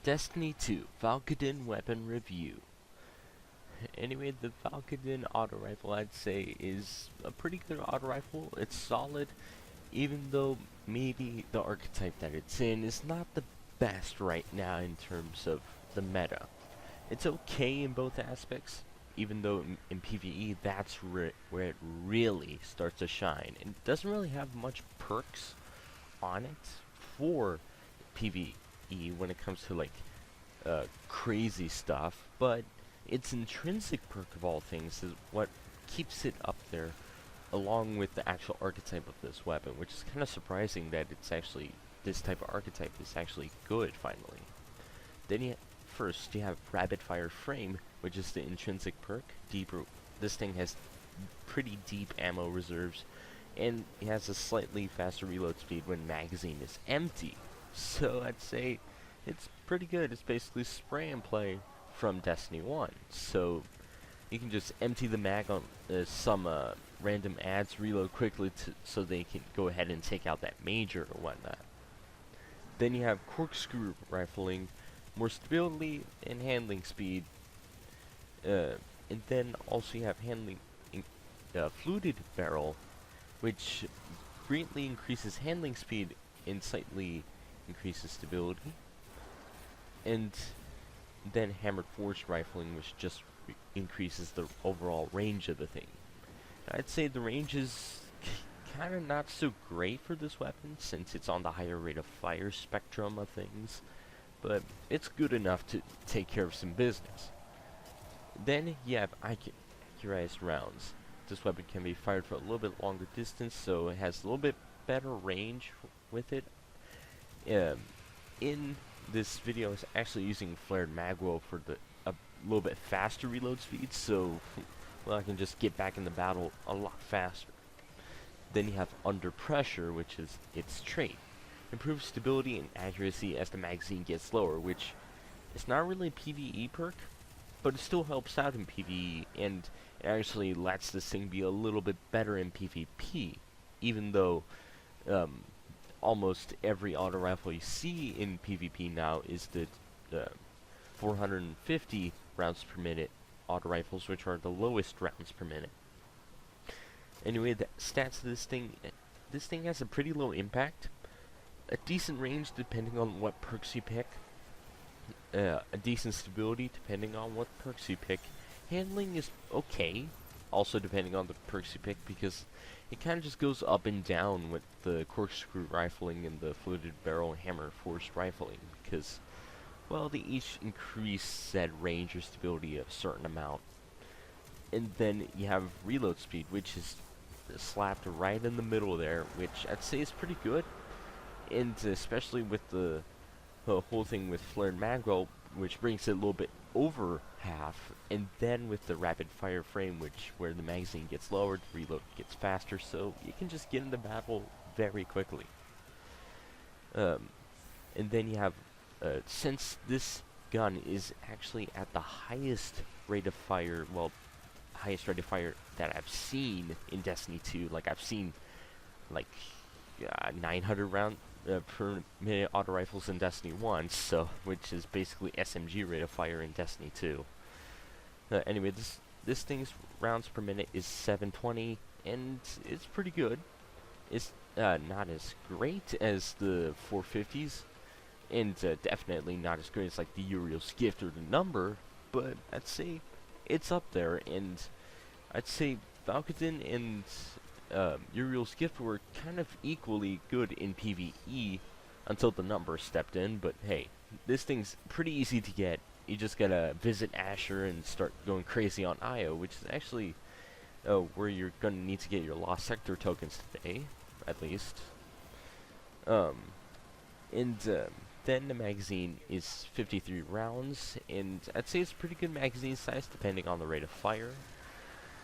Destiny 2 Valakadyn Weapon Review. Anyway, the Valakadyn auto rifle, I'd say, is a pretty good auto rifle. It's solid, even though maybe the archetype that it's in is not the best right now in terms of the meta. It's okay in both aspects, even though in PvE that's where it really starts to shine. And it doesn't really have much perks on it for PvE when it comes to like crazy stuff, but its intrinsic perk of all things is what keeps it up there, along with the actual archetype of this weapon, which is kind of surprising that it's actually this type of archetype is actually good finally. Then first you have rapid fire frame, which is the intrinsic perk. This thing has pretty deep ammo reserves, and it has a slightly faster reload speed when magazine is empty. So I'd say it's pretty good. It's basically spray and play from Destiny 1. So you can just empty the mag on some random ads, reload quickly so they can go ahead and take out that major or whatnot. Then you have corkscrew rifling, more stability and handling speed. And then also you have handling fluted barrel, which greatly increases handling speed and slightly increases stability. And then hammered forged rifling, which just increases the overall range of the thing. I'd say the range is kind of not so great for this weapon since it's on the higher rate of fire spectrum of things, but it's good enough to take care of some business. Then you have accurized rounds. This weapon can be fired for a little bit longer distance, so it has a little bit better range with it. In this video is actually using flared magwell for a little bit faster reload speed, so well, I can just get back in the battle a lot faster. Then you have under pressure, which is its trait. Improves stability and accuracy as the magazine gets lower, which is not really a PvE perk, but it still helps out in PvE, and it actually lets this thing be a little bit better in PvP, even though almost every auto rifle you see in PvP now is the 450 rounds per minute auto rifles, which are the lowest rounds per minute. Anyway, the stats of this thing has a pretty low impact, a decent range depending on what perks you pick, a decent stability depending on what perks you pick. Handling is okay, also depending on the perks you pick, because it kind of just goes up and down with the corkscrew rifling and the fluted barrel hammer forged rifling, because, well, they each increase said range or stability a certain amount. And then you have reload speed, which is slapped right in the middle there, which I'd say is pretty good, and especially with the whole thing with flared magwell, which brings it a little bit over half, and then with the rapid fire frame, where the magazine gets lowered, the reload gets faster, so you can just get into battle very quickly. And then you have, since this gun is actually at the highest rate of fire, well, highest rate of fire that I've seen in Destiny 2, like I've seen like 900 round per minute auto rifles in Destiny 1, so which is basically SMG rate of fire in Destiny 2. Anyway, this thing's rounds per minute is 720, and it's pretty good. It's not as great as the 450s, and definitely not as great as like the Urial's gift or the number, but I'd say it's up there, and I'd say Valakadyn and Urial's gift were kind of equally good in PvE until the number stepped in, but hey, this thing's pretty easy to get. You just gotta visit Asher and start going crazy on Io, which is actually where you're gonna need to get your Lost Sector tokens today, at least. And then the magazine is 53 rounds, and I'd say it's a pretty good magazine size depending on the rate of fire.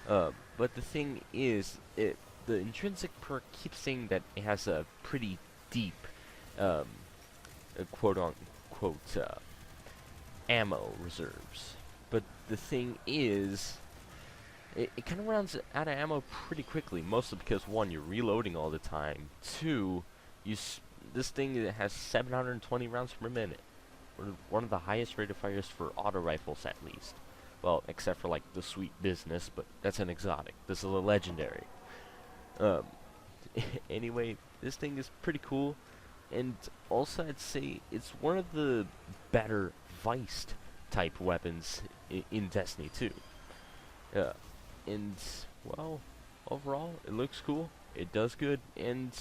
But the thing is, the intrinsic perk keeps saying that it has a pretty deep, quote-unquote, ammo reserves. But the thing is, it kind of runs out of ammo pretty quickly, mostly because, one, you're reloading all the time, two, this thing has 720 rounds per minute. one of the highest rated fires for auto rifles at least. Well, except for like the Sweet Business, but that's an exotic. This is a legendary. Um, anyway, this thing is pretty cool, and also I'd say it's one of the better Viced type weapons in Destiny 2. And well, overall, it looks cool. It does good, and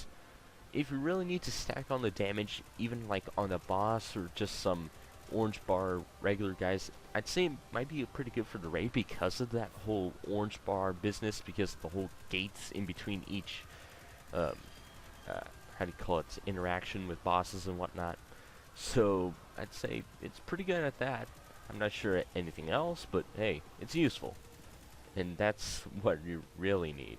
if you really need to stack on the damage, even like on a boss or just some orange bar regular guys, I'd say it might be pretty good for the raid because of that whole orange bar business, because the whole gates in between each, um, how do you call it, interaction with bosses and whatnot. So I'd say it's pretty good at that. I'm not sure at anything else, but hey, it's useful. And that's what you really need.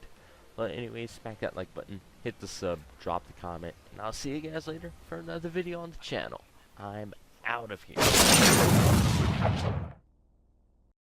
But anyways, smack that like button, hit the sub, drop the comment, and I'll see you guys later for another video on the channel. I'm out of here.